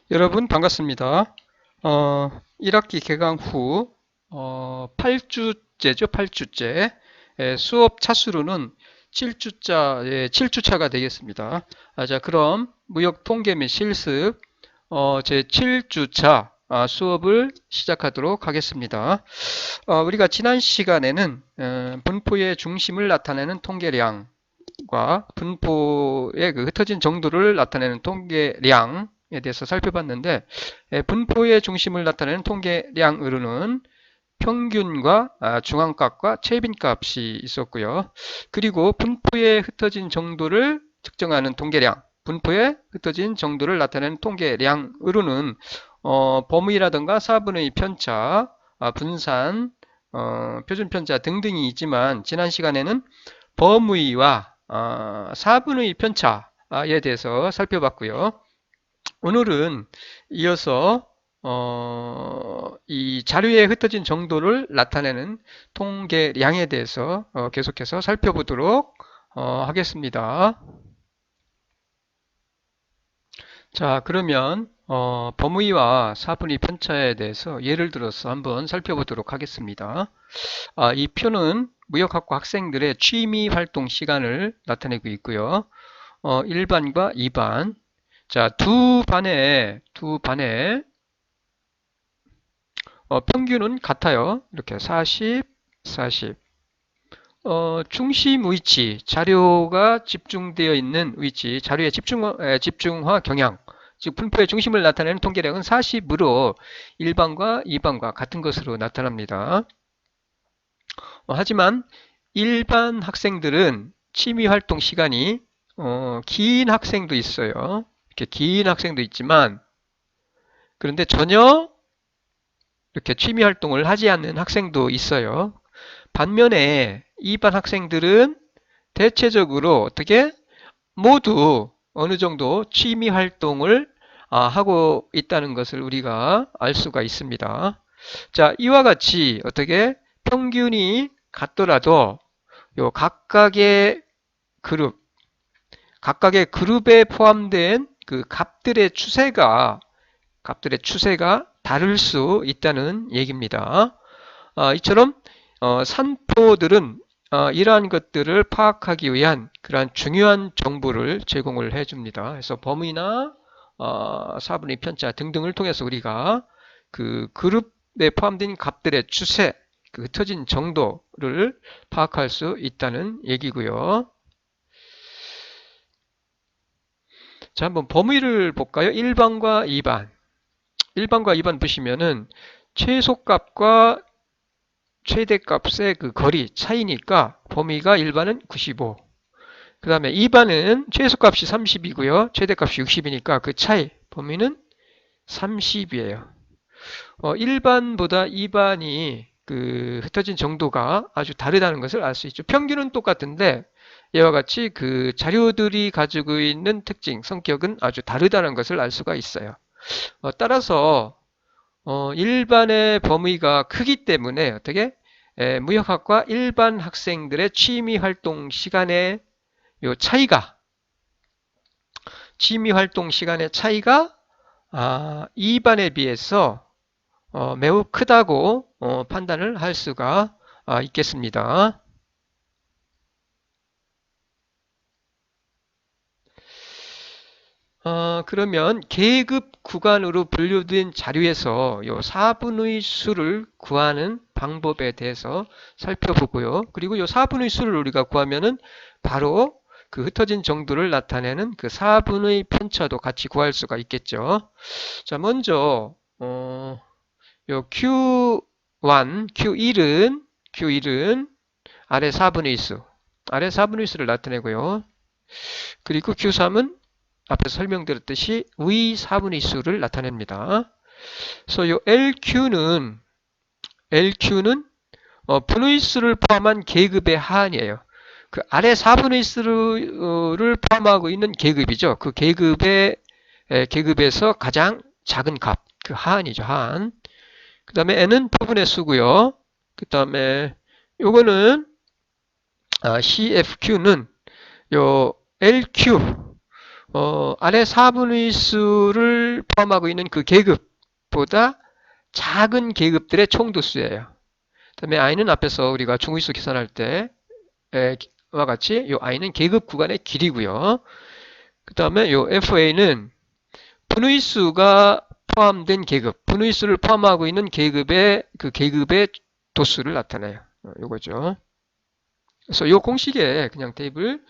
여러분 반갑습니다. 1학기 개강 후 8주째죠. 8주째. 수업 차수로는 7주차가 되겠습니다. 자, 그럼 무역 통계 및 실습 제 7주차 수업을 시작하도록 하겠습니다. 우리가 지난 시간에는 분포의 중심을 나타내는 통계량과 분포의 그 흩어진 정도를 나타내는 통계량에 대해서 살펴봤는데, 분포의 중심을 나타내는 통계량으로는 평균과 중앙값과 최빈값이 있었고요. 그리고 분포의 흩어진 정도를 측정하는 통계량, 분포의 흩어진 정도를 나타내는 통계량으로는 범위라든가 4분의 편차, 분산, 표준편차 등등이 있지만, 지난 시간에는 범위와 4분의 편차에 대해서 살펴봤고요. 오늘은 이어서 이 자료에 흩어진 정도를 나타내는 통계량에 대해서 계속해서 살펴보도록 하겠습니다. 자, 그러면 범위와 4분의 편차에 대해서 예를 들어서 한번 살펴보도록 하겠습니다. 이 표는 무역학과 학생들의 취미 활동 시간을 나타내고 있고요. 1반과 2반. 자, 두 반에 평균은 같아요. 이렇게 40, 40. 중심 위치, 자료가 집중되어 있는 위치, 자료의 집중화 경향, 즉 분포의 중심을 나타내는 통계량은 40으로 1반과 2반과 같은 것으로 나타납니다. 하지만 일반 학생들은 취미 활동 시간이 긴 학생도 있어요. 이렇게 긴 학생도 있지만, 그런데 전혀 이렇게 취미 활동을 하지 않는 학생도 있어요. 반면에 일반 학생들은 대체적으로 어떻게 모두 어느 정도 취미 활동을 하고 있다는 것을 우리가 알 수가 있습니다. 자, 이와 같이 어떻게 평균이 같더라도 요 각각의 그룹에 포함된 그 값들의 추세가 다를 수 있다는 얘기입니다. 이처럼 산포들은 이러한 것들을 파악하기 위한 그러한 중요한 정보를 제공을 해줍니다. 그래서 범위나 4분의 편차 등등을 통해서 우리가 그 그룹에 포함된 값들의 추세, 그 흩어진 정도를 파악할 수 있다는 얘기고요. 자, 한번 범위를 볼까요? 1반과 2반. 1반과 2반 보시면은 최소값과 최대값의 그 거리 차이니까 범위가 1반은 95. 그 다음에 2반은 최소값이 30이고요. 최대값이 60이니까 그 차이, 범위는 30이에요. 1반보다 2반이 그 흩어진 정도가 아주 다르다는 것을 알 수 있죠. 평균은 똑같은데 이와 같이 그 자료들이 가지고 있는 특징, 성격은 아주 다르다는 것을 알 수가 있어요. 따라서 일반의 범위가 크기 때문에 어떻게 무역학과 일반 학생들의 취미 활동 시간의 요 취미 활동 시간의 차이가 2반에 비해서 매우 크다고 판단을 할 수가 있겠습니다. 그러면 계급 구간으로 분류된 자료에서 요 4분의 수를 구하는 방법에 대해서 살펴보고요. 그리고 요 4분의 수를 우리가 구하면은 바로 그 흩어진 정도를 나타내는 그 4분의 편차도 같이 구할 수가 있겠죠. 자, 먼저 요 Q1은 아래 4분의 수, 아래 4분의 수를 나타내고요. 그리고 Q3은 앞에서 설명드렸듯이 위 4분의 수를 나타냅니다. 그래서 요 LQ는 분의 수를 포함한 계급의 하한이에요. 그 아래 4분의 수를 포함하고 있는 계급이죠. 그 계급에서 가장 작은 값, 그 하한이죠. 하한. 그 다음에 N은 부분의 수고요. 그 다음에 요거는 CFQ는 요 LQ 아래 4분의 수를 포함하고 있는 그 계급보다 작은 계급들의 총도수예요. 그다음에 i는 앞에서 우리가 중위수 계산할 때와 같이 이 i는 계급 구간의 길이고요. 그 다음에 이 FA는 분위수가 포함된 계급, 분위수를 포함하고 있는 계급의 그 계급의 도수를 나타내요. 요거죠. 그래서 이 공식에 그냥 대입을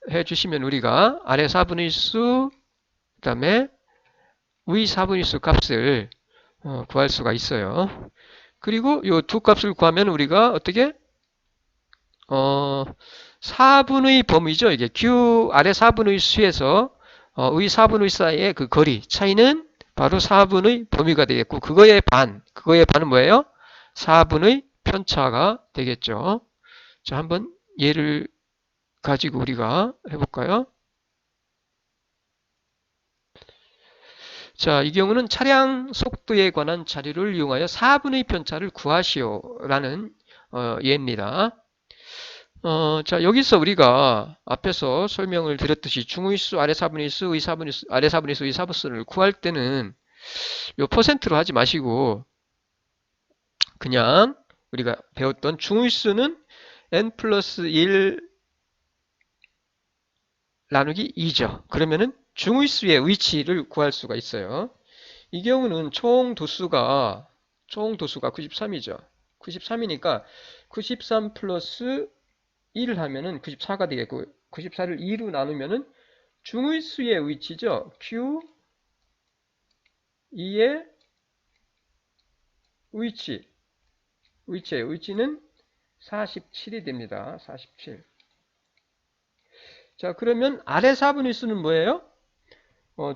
해주시면 우리가 아래 4분의 수, 그 다음에 위 4분의 수 값을 구할 수가 있어요. 그리고 이 두 값을 구하면 우리가 어떻게 4분의 범위죠. 이게 Q 아래 4분의 수에서 위 4분의 사이의 그 거리 차이는 바로 4분의 범위가 되겠고 그거의 반은 뭐예요? 4분의 편차가 되겠죠. 자, 한번 예를 가지고 우리가 해볼까요? 자, 이 경우는 차량 속도에 관한 자료를 이용하여 4분의 편차를 구하시오라는 예입니다. 자, 여기서 우리가 앞에서 설명을 드렸듯이 중위수, 아래 4분의 수, 의 4분의 수, 아래 4분의 수, 의 4분수를 구할 때는 요 퍼센트로 하지 마시고 그냥 우리가 배웠던 중위수는 n 플러스 1 나누기 2죠. 그러면은 중위수의 위치를 구할 수가 있어요. 이 경우는 총 도수가 93이죠. 93이니까 93 플러스 1을 하면은 94가 되겠고 94를 2로 나누면은 중위수의 위치죠. Q 2의 위치는 47이 됩니다. 47. 자, 그러면 아래 4분의 수는 뭐예요?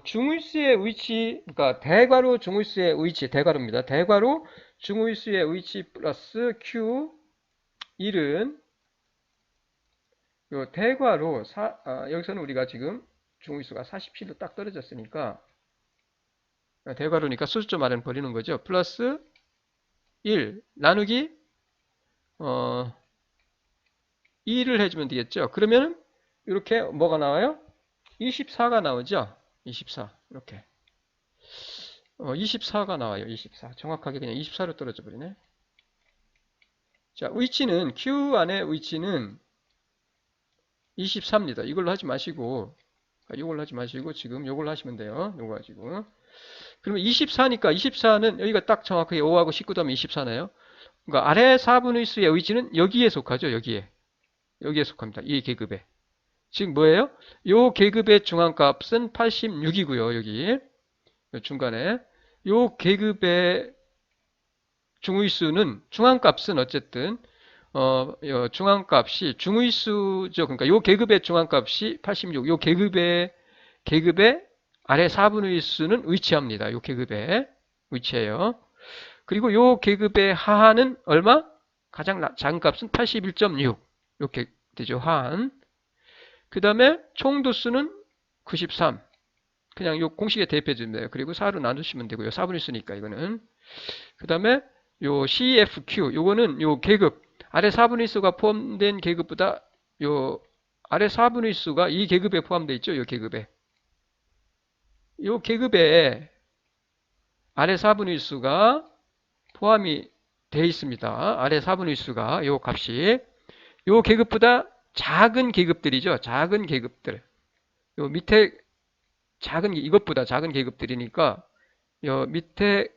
중위수의 위치, 그러니까 대괄호 중위수의 위치, 대괄호입니다. 대괄호 중위수의 위치 플러스 Q 1은 요 대괄호 여기서는 우리가 지금 중위수가 47로 딱 떨어졌으니까 대괄호니까 소수점 아래는 버리는 거죠. 플러스 1 나누기 2를 해주면 되겠죠. 그러면 이렇게 뭐가 나와요? 24가 나오죠. 24 이렇게 24가 나와요. 24 정확하게 그냥 24로 떨어져 버리네. 자, 위치는 Q 안의 위치는 24입니다. 이걸로 하지 마시고 지금 이걸로 하시면 돼요. 요거 가지고 그러면 24니까 24는 여기가 딱 정확하게 5하고 19 더하면 24네요. 그러니까 아래 4분의 수의 위치는 여기에 속하죠. 여기에 속합니다. 이 계급에. 지금 뭐예요? 요 계급의 중앙값은 86이고요. 여기 중간에 요 계급의 중위수는 중앙값은 어쨌든 중앙값이 중위수죠. 그러니까 요 계급의 중앙값이 86. 요 계급의 아래 4분의 수는 위치합니다. 요 계급에 위치해요. 그리고 요 계급의 하한은 얼마? 가장 작은 값은 81.6. 이렇게 되죠. 하한. 그 다음에 총도수는 93. 그냥 요 공식에 대입해 주면 돼요. 그리고 4로 나누시면 되고요. 4분의 수니까 이거는. 그 다음에 요 CFQ 요거는 요 계급 아래 4분의 수가 포함된 계급보다 요 아래 4분의 수가 이 계급에 포함되어 있죠. 요 계급에 아래 4분의 수가 포함이 되어 있습니다. 아래 4분의 수가 요 값이 요 계급보다 작은 계급들이죠. 작은 계급들. 요 밑에 이것보다 작은 계급들이니까 요 밑에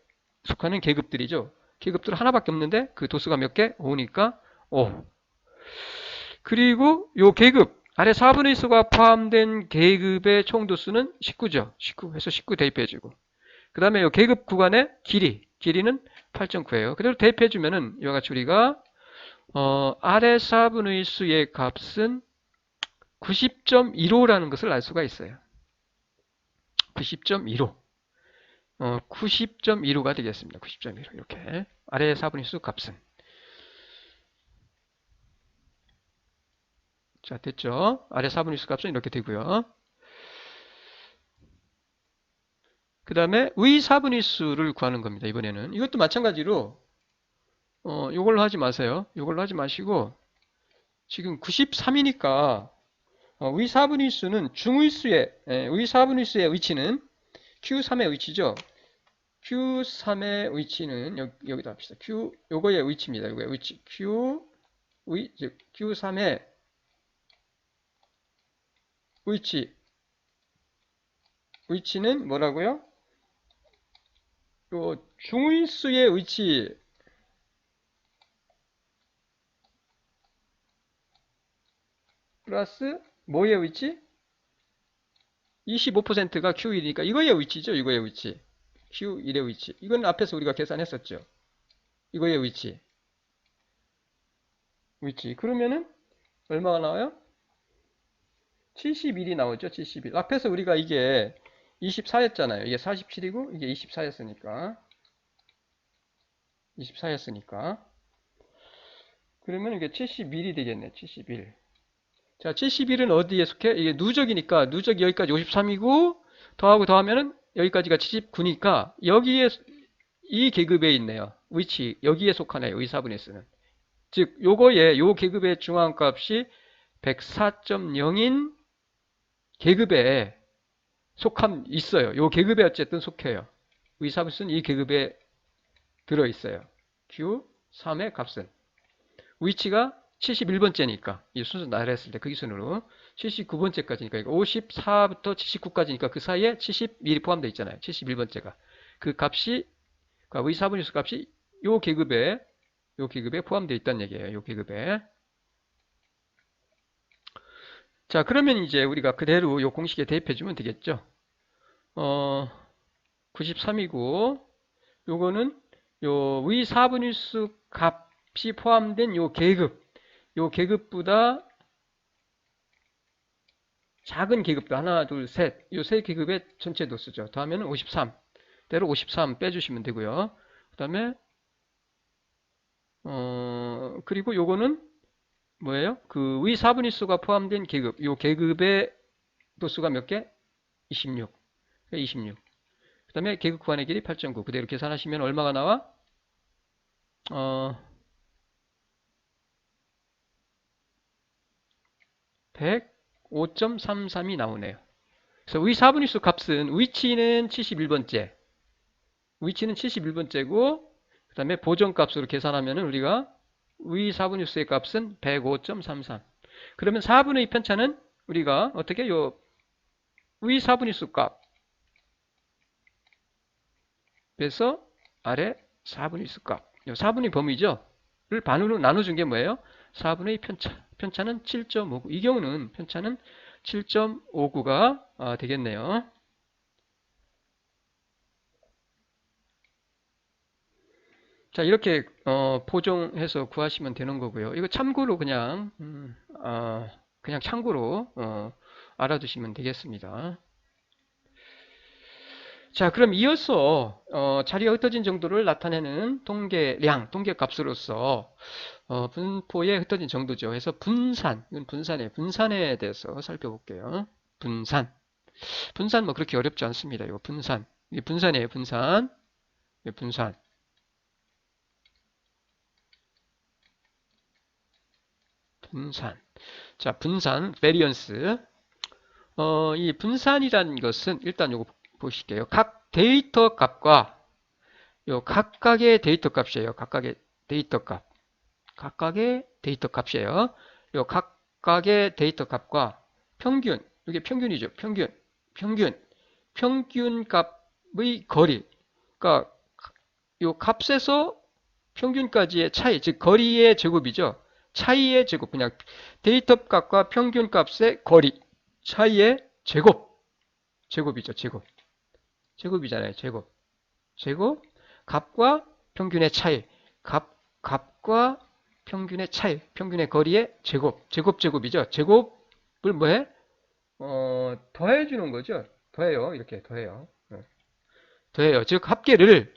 속하는 계급들이죠. 계급들 하나밖에 없는데 그 도수가 몇 개? 5니까 5. 그리고 요 계급 아래 4분의 수가 포함된 계급의 총 도수는 19죠. 19 해서 19 대입해주고 그 다음에 요 계급 구간의 길이는 8.9예요. 그대로 대입해주면은 이와 같이 우리가 아래 4분의 수의 값은 90.15라는 것을 알 수가 있어요. 90.15 90.15가 되겠습니다. 90.15 이렇게 아래 4분의 수 값은 자 됐죠? 아래 4분의 수 값은 이렇게 되고요. 그 다음에 위 4분의 수를 구하는 겁니다. 이번에는 이것도 마찬가지로 이걸로 하지 마세요. 이걸로 하지 마시고 지금 93이니까 위 4분의 수는 중위수의 위 4분의 수의 위치는 Q3의 위치죠. Q3의 위치는 여기다 합시다. Q 요거의 위치입니다. 요거의 위치 즉 Q3의 위치는 뭐라고요? 요 중위수의 위치 플러스 뭐의 위치? 25%가 Q1이니까 이거의 위치죠. 이거의 위치. Q1의 위치. 이건 앞에서 우리가 계산했었죠. 이거의 위치. 그러면은 얼마가 나와요? 71이 나오죠. 71. 앞에서 우리가 이게 24였잖아요. 이게 47이고 이게 24였으니까. 그러면 이게 71이 되겠네. 71. 자, 71은 어디에 속해? 이게 누적이니까 누적이 여기까지 53이고 더하면은 여기까지가 79니까 여기에 이 계급에 있네요. 위치 여기에 속하네요. 의사분해수는. 즉 요거에 요 계급의 중앙값이 104.0인 계급에 속함 있어요. 요 계급에 어쨌든 속해요. 의사분해수는 이 계급에 들어있어요. Q3의 값은 위치가 71번째니까 이 순서 나열했을 때 그 기준으로 79번째까지니까 54부터 79까지니까 그 사이에 71이 포함되어 있잖아요. 71번째가 그 값이 그러니까 의사분해수 값이 요 계급에 포함되어 있다는 얘기예요. 요 계급에. 자, 그러면 이제 우리가 그대로 요 공식에 대입해 주면 되겠죠. 93이고 요거는 요 위 4분의수 값이 포함된 요 계급보다 작은 계급도 하나, 둘, 셋. 요 세 계급의 전체 도수죠. 더하면 53. 대로 53 빼주시면 되고요. 그 다음에 그리고 요거는 뭐예요? 그 위 4분의수가 포함된 계급. 요 계급의 도수가 몇 개? 26. 26. 그 다음에 계급 구간의 길이 8.9. 그대로 계산하시면 얼마가 나와? 105.33이 나오네요. 그래서 위 4분의수 값은 위치는 71번째고 그 다음에 보정값으로 계산하면 우리가 위 4분의수의 값은 105.33. 그러면 4분의 2 편차는 우리가 어떻게 요 위 4분의수 값에서 아래 4분의수 값. 요 4분의 범위죠. 를 반으로 나눠준 게 뭐예요? 4분의 2 편차. 편차는 7.59. 이 경우는 편차는 7.59가 되겠네요. 자, 이렇게 보정해서 구하시면 되는 거고요. 이거 참고로 그냥 참고로 알아두시면 되겠습니다. 자, 그럼 이어서 자리가 흩어진 정도를 나타내는 통계값으로서 분포의 흩어진 정도죠. 그래서 이건 분산에 대해서 살펴볼게요. 분산 뭐 그렇게 어렵지 않습니다. 이거 이게 분산이에요. 분산. 자, 분산, variance. 이 분산이라는 것은 일단 요거 보실게요. 각 데이터 값과 요 각각의 데이터 값이에요. 각각의 데이터 값이에요. 요 각각의 데이터 값과 평균, 이게 평균이죠. 평균 값의 거리. 그러니까 요 값에서 평균까지의 차이, 즉 거리의 제곱이죠. 차이의 제곱, 그냥 데이터 값과 평균 값의 거리, 차이의 제곱이죠. 제곱이잖아요. 제곱, 값과 평균의 차이, 값과 평균의 차이, 평균의 거리의 제곱이죠. 제곱을 뭐해? 더해주는 거죠. 이렇게 더해요. 즉 합계를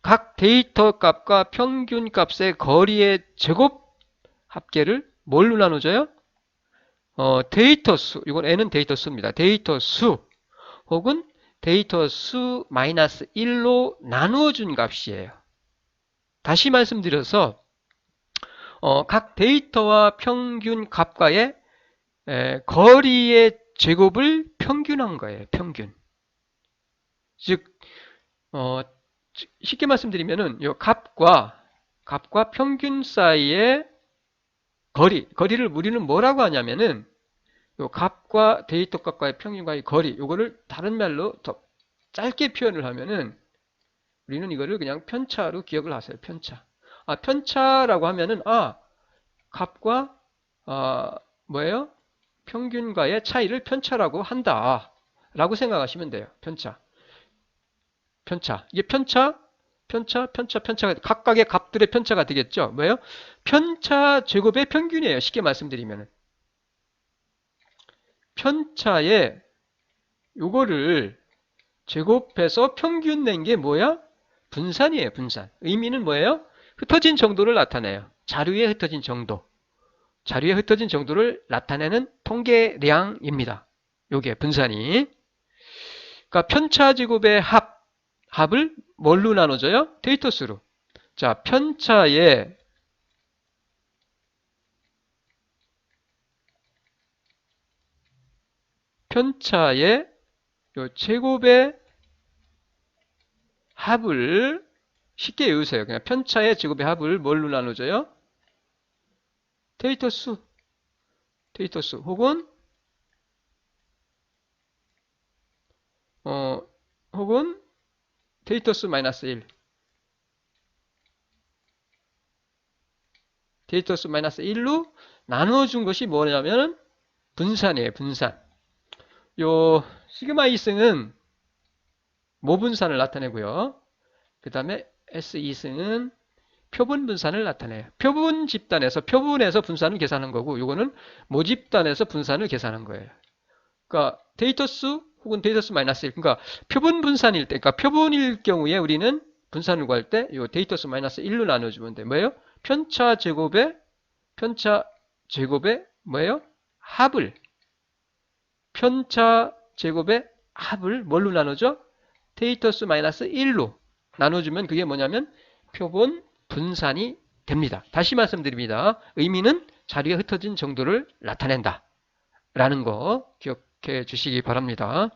각 데이터 값과 평균 값의 거리의 제곱 합계를 뭘로 나눠줘요? 데이터 수, 이건 n은 데이터 수입니다. 데이터 수 혹은 데이터 수 마이너스 1로 나누어준 값이에요. 다시 말씀드려서 각 데이터와 평균 값과의 거리의 제곱을 평균한 거예요. 평균. 즉 쉽게 말씀드리면은 요 값과 평균 사이의 거리를 우리는 뭐라고 하냐면은 요 값과 데이터 값과의 평균과의 거리, 요거를 다른 말로 더 짧게 표현을 하면은 우리는 이거를 그냥 편차로 기억을 하세요. 편차. 편차라고 하면은 값과 뭐예요? 평균과의 차이를 편차라고 한다. 라고 생각하시면 돼요. 편차. 이게 편차가 각각의 값들의 편차가 되겠죠. 뭐예요? 편차 제곱의 평균이에요. 쉽게 말씀드리면은. 편차에 요거를 제곱해서 평균 낸 게 뭐야? 분산이에요. 분산. 의미는 뭐예요? 흩어진 정도를 나타내요. 자료에 흩어진 정도. 자료에 흩어진 정도를 나타내는 통계량입니다. 요게 분산이. 그러니까 편차 제곱의 합을 뭘로 나눠줘요? 데이터 수로. 자, 편차의 요 제곱의 합을 쉽게 외우세요. 그냥 편차의 제곱의 합을 뭘로 나눠줘요? 데이터 수 혹은 혹은 데이터 수 마이너스 1. 데이터 수 마이너스 1로 나눠준 것이 뭐냐면 분산이에요. 분산. 요 시그마 2승은 모분산을 나타내고요. 그 다음에 S2승은 표분 분산을 나타내요. 표분 집단에서 표분에서 분산을 계산한 거고 요거는 모집단에서 분산을 계산한 거예요. 그러니까 데이터 수 혹은 데이터 수 마이너스 1. 그러니까 표분 분산일 때, 그러니까 표분일 경우에 우리는 분산을 구할 때 요 데이터 수 마이너스 1로 나눠주면 돼. 뭐예요? 편차 제곱의 뭐예요? 합을 편차 제곱의 합을 뭘로 나누죠? 데이터 수 마이너스 1로 나눠주면 그게 뭐냐면 표본 분산이 됩니다. 다시 말씀드립니다. 의미는 자리에 흩어진 정도를 나타낸다. 라는 거 기억해 주시기 바랍니다.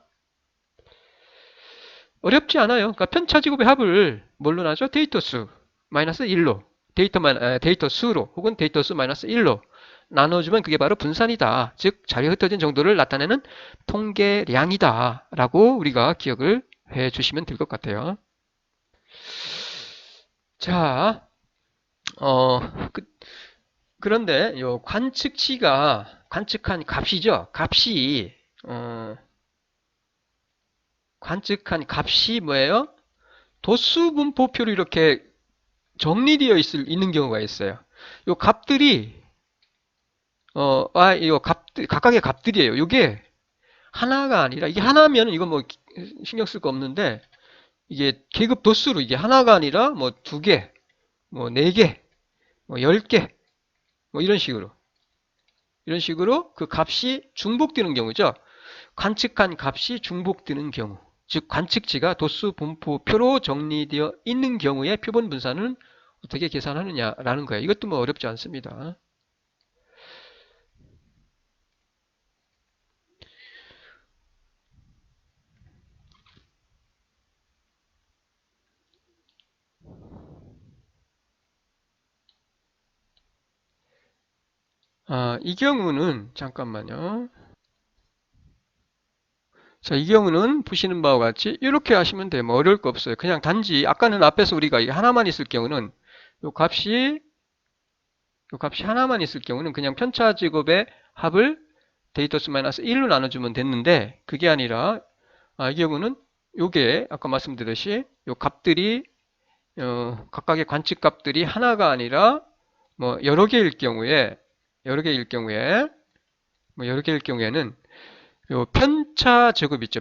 어렵지 않아요. 그러니까 편차 제곱의 합을 뭘로 나죠? 데이터 수 마이너스 1로 데이터 수로 혹은 데이터 수 마이너스 1로 나눠주면 그게 바로 분산이다. 즉 자리에 흩어진 정도를 나타내는 통계량이다. 라고 우리가 기억을 해 주시면 될 것 같아요. 자, 그런데 요 관측치가 관측한 값이죠. 관측한 값이 뭐예요? 도수 분포표로 이렇게 정리되어 있는 경우가 있어요. 요 값들이 각각의 값들이에요. 이게 하나가 아니라 이게 하나면 이건 뭐 신경 쓸 거 없는데 이게 계급 도수로 이게 하나가 아니라 뭐 2개, 뭐 4개, 뭐 10개, 뭐 이런 식으로 그 값이 중복되는 경우죠. 관측한 값이 중복되는 경우. 즉 관측치가 도수 분포표로 정리되어 있는 경우에 표본 분산은 어떻게 계산하느냐라는 거예요. 이것도 뭐 어렵지 않습니다. 이 경우는 잠깐만요. 자, 이 경우는 보시는 바와 같이 이렇게 하시면 돼요. 뭐 어려울 거 없어요. 그냥 단지 아까는 앞에서 우리가 하나만 있을 경우는 요 값이 하나만 있을 경우는 그냥 편차 제곱의 합을 데이터 수 마이너스 1로 나눠주면 됐는데 그게 아니라 이 경우는 요게 아까 말씀드렸듯이 요 값들이 각각의 관측 값들이 하나가 아니라 뭐 여러 개일 경우에는 요 편차 제곱 있죠.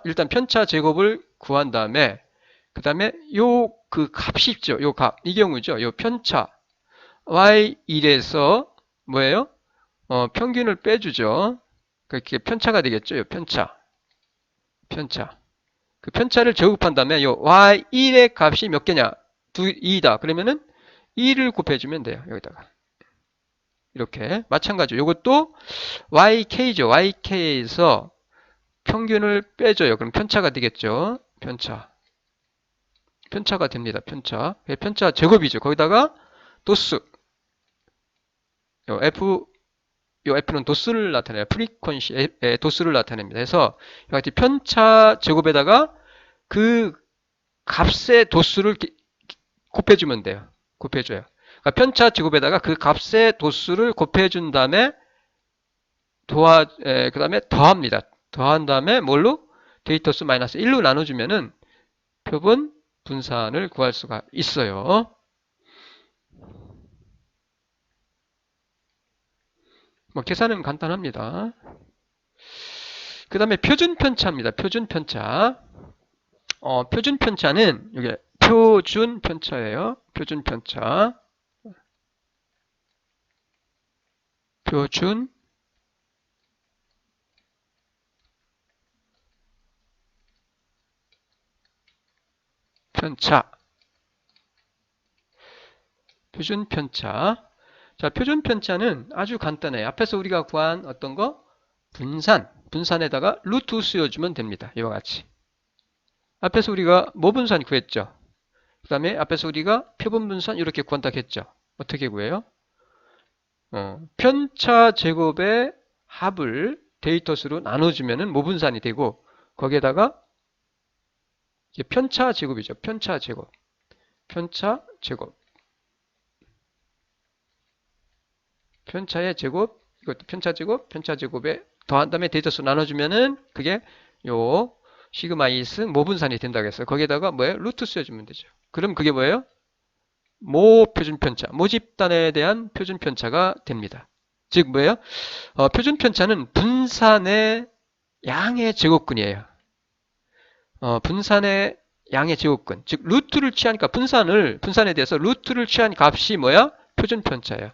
일단 편차 제곱을 구한 다음에 그 다음에 요 그 값이 있죠. 요 값, 이 경우죠. 요 편차 y1에서 뭐예요? 평균을 빼주죠. 그게 편차가 되겠죠. 요 편차. 그 편차를 제곱한 다음에 요 y1의 값이 몇 개냐? 2다. 그러면은 2를 곱해주면 돼요. 여기다가. 이렇게 마찬가지로 이것도 YK죠. YK에서 평균을 빼줘요. 그럼 편차가 되겠죠. 편차가 됩니다. 편차 제곱이죠. 거기다가 도수. 요 F는 도수를 나타내요. 프리퀀시의 도수를 나타냅니다. 그래서 여기 편차 제곱에다가 그 값의 도수를 곱해주면 돼요. 곱해줘요. 그러니까 편차 제곱에다가 그 값의 도수를 곱해준 다음에 그 다음에 더합니다. 더한 다음에 뭘로? 데이터 수 마이너스 1로 나눠주면은 표본 분산을 구할 수가 있어요. 뭐 계산은 간단합니다. 그 다음에 표준 편차입니다. 표준 편차. 표준 편차는 이게 표준 편차예요. 표준 편차. 표준 편차. 표준 편차. 자, 표준 편차는 아주 간단해요. 앞에서 우리가 구한 어떤 거? 분산에다가 루트 씌워주면 됩니다. 이와 같이. 앞에서 우리가 모분산 구했죠. 그 다음에 앞에서 우리가 표본분산 이렇게 구한다고 했죠. 어떻게 구해요? 편차 제곱의 합을 데이터 수로 나눠주면은 모분산이 되고 거기에다가 이제 편차 제곱이죠. 편차 제곱. 편차의 제곱, 이것도 편차 제곱에 더한 다음에 데이터 수 나눠주면은 그게 요 시그마 이스 모분산이 된다고 했어요. 거기에다가 뭐예요? 루트 씌워주면 되죠. 그럼 그게 뭐예요? 모표준편차, 모집단에 대한 표준편차가 됩니다. 즉 뭐예요? 표준편차는 분산의 양의 제곱근이에요. 분산의 양의 제곱근, 즉 루트를 취하니까 분산에 대해서 루트를 취한 값이 뭐야? 표준편차예요.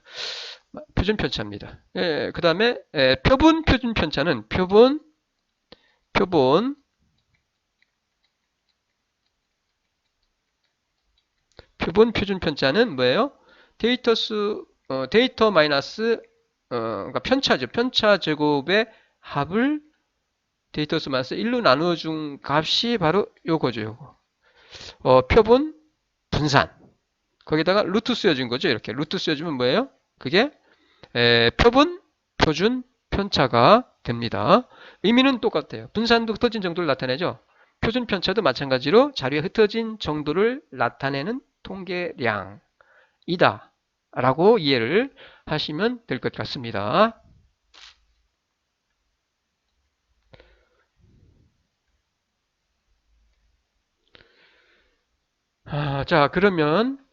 표준편차입니다. 예, 그 다음에 표본 표준편차는 표본 표준편차는 뭐예요? 데이터 마이너스 그러니까 편차죠. 편차 제곱의 합을 데이터 수 마이너스 1로 나누어준 값이 바로 요거죠. 요거. 표본 분산. 거기다가 루트 씌워준 거죠. 이렇게 루트 씌워주면 뭐예요? 그게 표본 표준 편차가 됩니다. 의미는 똑같아요. 분산도 흩어진 정도를 나타내죠. 표준 편차도 마찬가지로 자료에 흩어진 정도를 나타내는 통계량이다 라고 이해를 하시면 될 것 같습니다. 자, 그러면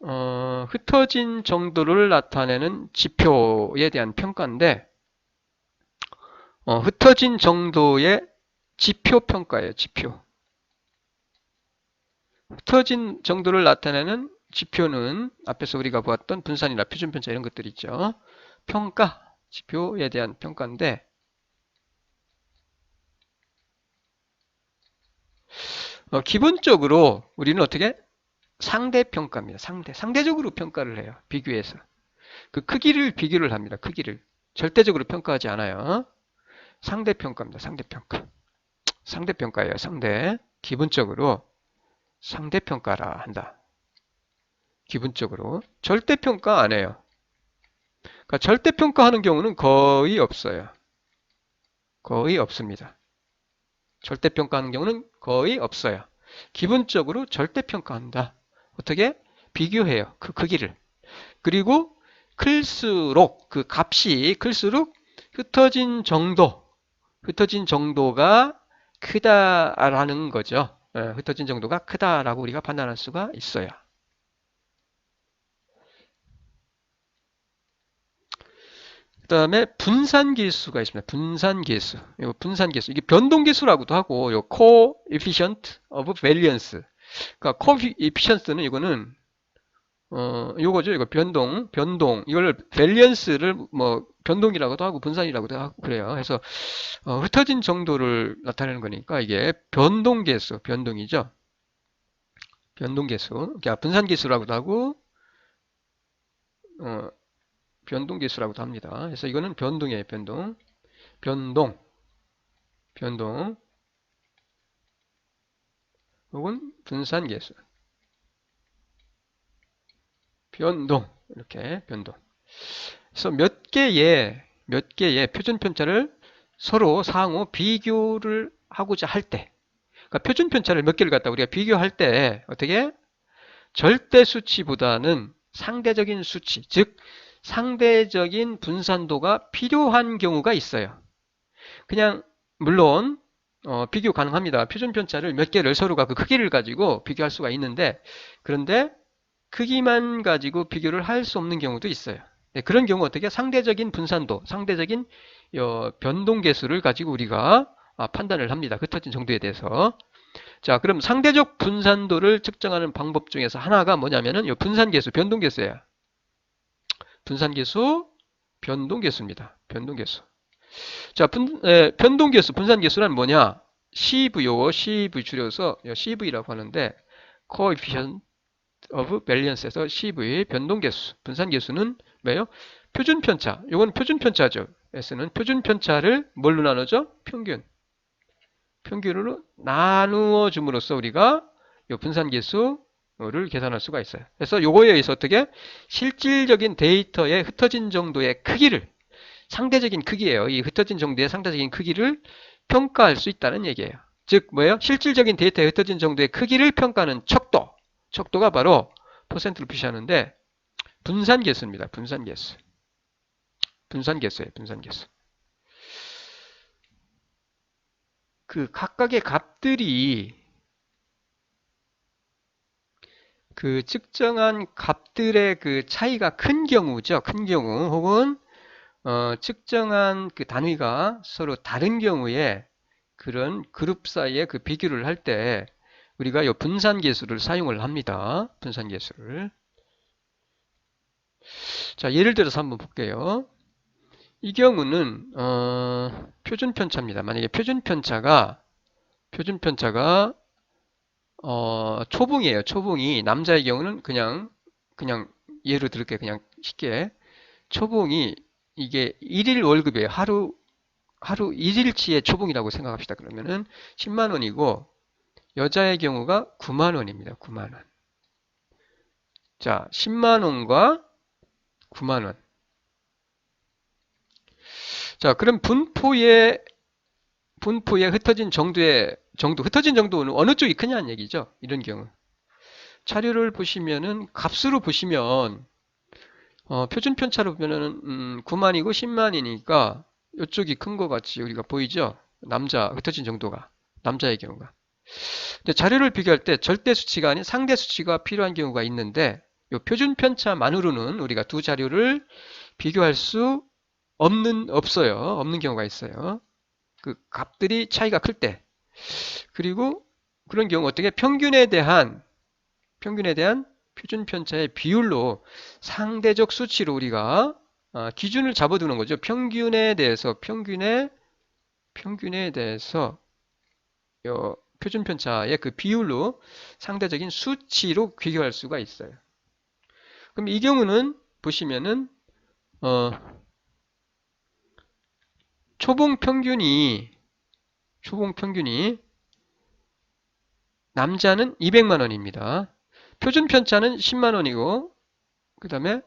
흩어진 정도를 나타내는 지표에 대한 평가인데 흩어진 정도의 지표 평가예요. 지표. 흩어진 정도를 나타내는 지표는 앞에서 우리가 보았던 분산이나 표준편차 이런 것들 있죠. 평가, 지표에 대한 평가인데 기본적으로 우리는 어떻게? 상대평가입니다. 상대적으로 평가를 해요. 비교해서. 그 크기를 비교를 합니다. 크기를. 절대적으로 평가하지 않아요. 상대평가입니다. 상대평가예요. 기본적으로 상대평가라 한다. 기본적으로. 절대평가 안 해요. 그러니까 절대평가하는 경우는 거의 없어요. 거의 없습니다. 절대평가하는 경우는 거의 없어요. 기본적으로 절대평가한다. 어떻게? 비교해요. 그 크기를. 그리고 클수록 그 값이 클수록 흩어진 정도가 크다라는 거죠. 흩어진 정도가 크다라고 우리가 판단할 수가 있어요. 그 다음에 분산계수가 있습니다. 분산계수. 이게 변동계수라고도 하고, 요 coefficient of variance. 그러니까 coefficient는 이거는 요거죠. 이거 변동. 이걸 variance를 뭐 변동이라고도 하고 분산이라고도 하고 그래요. 그래서 흩어진 정도를 나타내는 거니까 이게 변동이죠. 변동계수. 그러니까 분산계수라고도 하고 변동계수라고도 합니다. 그래서 이거는 변동이에요. 변동 혹은 분산계수, 이렇게 변동. 그래서 몇 개의 표준편차를 서로 상호 비교를 하고자 할 때, 그러니까 표준편차를 몇 개를 갖다 우리가 비교할 때 어떻게 절대 수치보다는 상대적인 수치, 즉 상대적인 분산도가 필요한 경우가 있어요. 그냥 물론 비교 가능합니다. 표준편차를 몇 개를 서로가 그 크기를 가지고 비교할 수가 있는데, 그런데 크기만 가지고 비교를 할 수 없는 경우도 있어요. 네, 그런 경우 어떻게 상대적인 분산도, 상대적인 변동계수를 가지고 우리가 판단을 합니다. 흩어진 정도에 대해서. 자, 그럼 상대적 분산도를 측정하는 방법 중에서 하나가 뭐냐면은 이 분산계수, 변동계수예요. 분산계수, 변동계수입니다. 변동계수. 자, 변동계수, 분산계수란 뭐냐? CV 줄여서 CV라고 하는데 coefficient of variance에서 CV, 변동계수, 분산계수는 뭐예요? 표준편차. 이건 표준편차죠. S는 표준편차를 뭘로 나누죠? 평균으로 나누어 줌으로써 우리가 이 분산계수를 계산할 수가 있어요. 그래서 요거에 의해서 어떻게 실질적인 데이터의 흩어진 정도의 크기를, 상대적인 크기예요. 이 흩어진 정도의 상대적인 크기를 평가할 수 있다는 얘기예요. 즉 뭐예요? 실질적인 데이터의 흩어진 정도의 크기를 평가하는 척도가 바로 퍼센트를 표시하는데 분산계수입니다. 분산계수예요. 그 각각의 값들이 그 측정한 값들의 그 차이가 큰 경우죠. 큰 경우 혹은 측정한 그 단위가 서로 다른 경우에 그런 그룹 사이에 그 비교를 할 때 우리가 이 분산계수를 사용을 합니다. 분산계수를. 자, 예를 들어서 한번 볼게요. 이 경우는 표준편차입니다. 만약에 표준편차가 초봉이에요. 초봉이 남자의 경우는 그냥 예로 들을게요. 그냥 쉽게 초봉이 이게 1일 월급이에요. 하루 1일치의 초봉이라고 생각합시다. 그러면은 10만 원이고 여자의 경우가 9만 원입니다. 9만 원. 자, 10만 원과 9만 원. 자, 그럼 분포의 흩어진 흩어진 정도는 어느 쪽이 크냐는 얘기죠. 이런 경우. 자료를 보시면은 값으로 보시면 표준 편차로 보면은 9만이고 10만이니까 이쪽이 큰 것 같이 우리가 보이죠. 흩어진 정도가 남자의 경우가. 근데 자료를 비교할 때 절대 수치가 아닌 상대 수치가 필요한 경우가 있는데 이 표준 편차만으로는 우리가 두 자료를 비교할 수 없는 경우가 있어요. 그 값들이 차이가 클 때. 그리고 그런 경우 어떻게 평균에 대한 표준 편차의 비율로 상대적 수치로 우리가 기준을 잡아두는 거죠. 평균에 대해서 표준 편차의 그 비율로 상대적인 수치로 비교할 수가 있어요. 그럼 이 경우는 보시면은 초봉 평균이 남자는 200만 원입니다. 표준 편차는 10만 원이고 그 다음에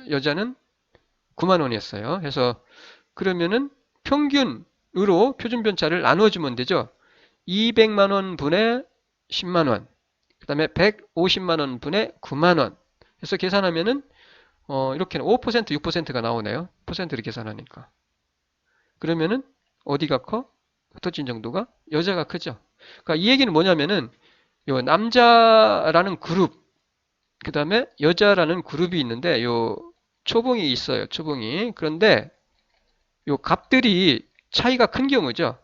여자는 9만 원이었어요. 그래서 그러면은 평균으로 표준 편차를 나누어주면 되죠. 200만 원 분의 10만 원, 그 다음에 150만 원 분의 9만 원. 그래서 계산하면은 이렇게 5%, 6%가 나오네요. 퍼센트를 계산하니까. 그러면은 어디가 커? 흩어진 정도가 여자가 크죠. 그러니까 이 얘기는 뭐냐면은 요 남자라는 그룹, 그 다음에 여자라는 그룹이 있는데 요 초봉이 있어요. 초봉이. 그런데 요 값들이 차이가 큰 경우죠.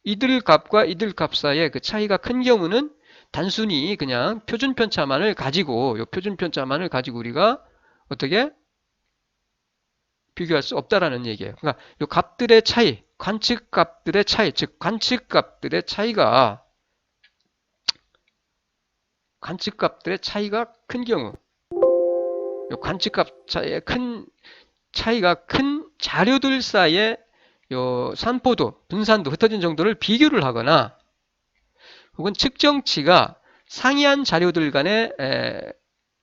이들 값과 이들 값 사이에 그 차이가 큰 경우는 단순히 그냥 표준편차만을 가지고 우리가 어떻게 비교할 수 없다라는 얘기예요. 그러니까 이 값들의 차이, 관측값들의 차이, 즉 관측값들의 차이가 큰 경우, 요 관측값 사이에 큰 차이가 큰 자료들 사이에 요 산포도, 분산도, 흩어진 정도를 비교를 하거나 혹은 측정치가 상이한 자료들 간의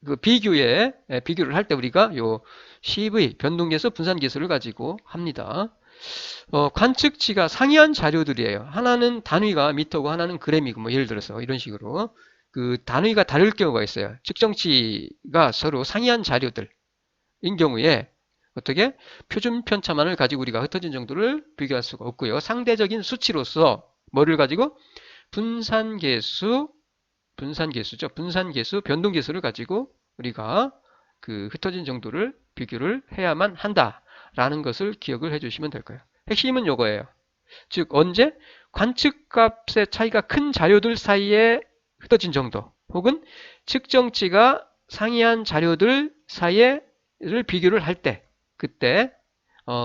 그 비교를 할 때 우리가 요 CV 변동계수 분산계수를 가지고 합니다. 관측치가 상이한 자료들이에요. 하나는 단위가 미터고 하나는 그램이고 뭐 예를 들어서 이런 식으로 그 단위가 다를 경우가 있어요. 측정치가 서로 상이한 자료들인 경우에 어떻게 표준 편차만을 가지고 우리가 흩어진 정도를 비교할 수가 없고요. 상대적인 수치로서 뭐를 가지고 분산계수죠. 분산계수, 변동계수를 가지고 우리가 그 흩어진 정도를 비교를 해야만 한다라는 것을 기억을 해주시면 될 거예요. 핵심은 요거예요. 즉 언제 관측값의 차이가 큰 자료들 사이에 흩어진 정도 혹은 측정치가 상이한 자료들 사이에를 비교를 할 때 그때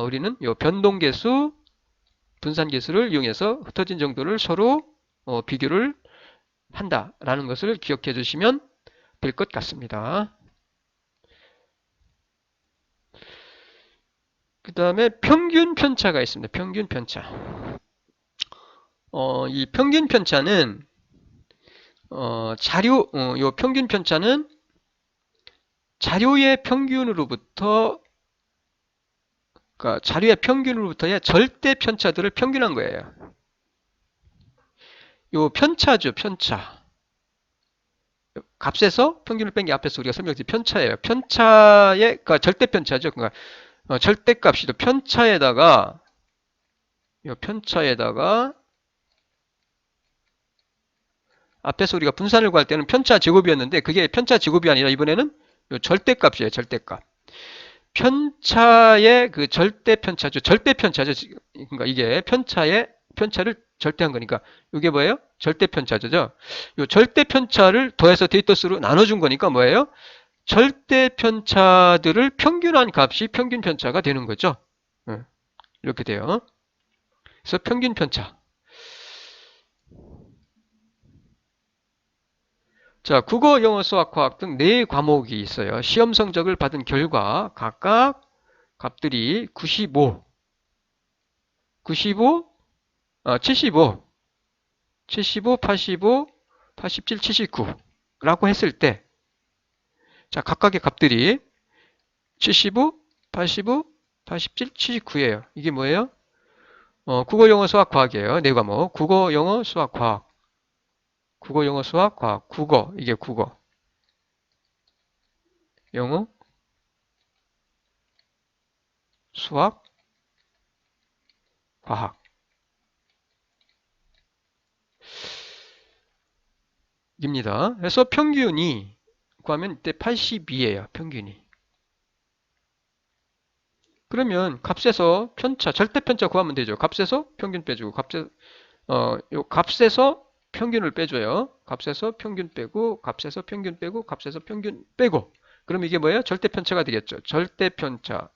우리는 요 변동계수, 분산계수를 이용해서 흩어진 정도를 서로 비교를 한다라는 것을 기억해 주시면 될 것 같습니다. 그 다음에 평균 편차가 있습니다. 평균 편차. 이 평균 편차는 요 평균 편차는 자료의 평균으로부터 그러니까 자료의 평균으로부터의 절대 편차들을 평균한 거예요. 요 편차죠, 편차. 값에서 평균을 뺀 게 앞에서 우리가 설명드린 편차예요. 편차의 그러니까 절대 편차죠. 그러니까 절대값이죠. 편차에다가 요 편차에다가 앞에서 우리가 분산을 구할 때는 편차 제곱이었는데 그게 편차 제곱이 아니라 이번에는 요 절대값이에요. 절대값. 편차의 그 절대 편차죠. 절대 편차죠. 그러니까 이게 편차를 절대한 거니까 이게 뭐예요? 절대 편차죠. 요 절대 편차를 더해서 데이터수로 나눠준 거니까 뭐예요? 절대 편차들을 평균한 값이 평균 편차가 되는 거죠. 이렇게 돼요. 그래서 평균 편차. 자, 국어, 영어, 수학, 과학 등 4과목이 있어요. 시험 성적을 받은 결과 각각 값들이 95, 75, 85, 87, 79라고 했을 때, 자, 각각의 값들이 75, 85, 87, 79예요. 이게 뭐예요? 국어, 영어, 수학, 과학이에요. 4과목. 국어, 영어, 수학, 과학. 국어, 영어, 수학, 과학. 국어, 이게 국어. 영어, 수학, 과학. 입니다. 그래서 평균이 구하면 이때 82예요. 평균이. 그러면 값에서 편차, 절대 편차 구하면 되죠. 값에서 평균 빼주고, 요 값에서 평균을 빼줘요. 값에서 평균 빼고, 값에서 평균 빼고, 값에서 평균 빼고. 그럼 이게 뭐예요? 절대 편차가 되겠죠. 절대 편차.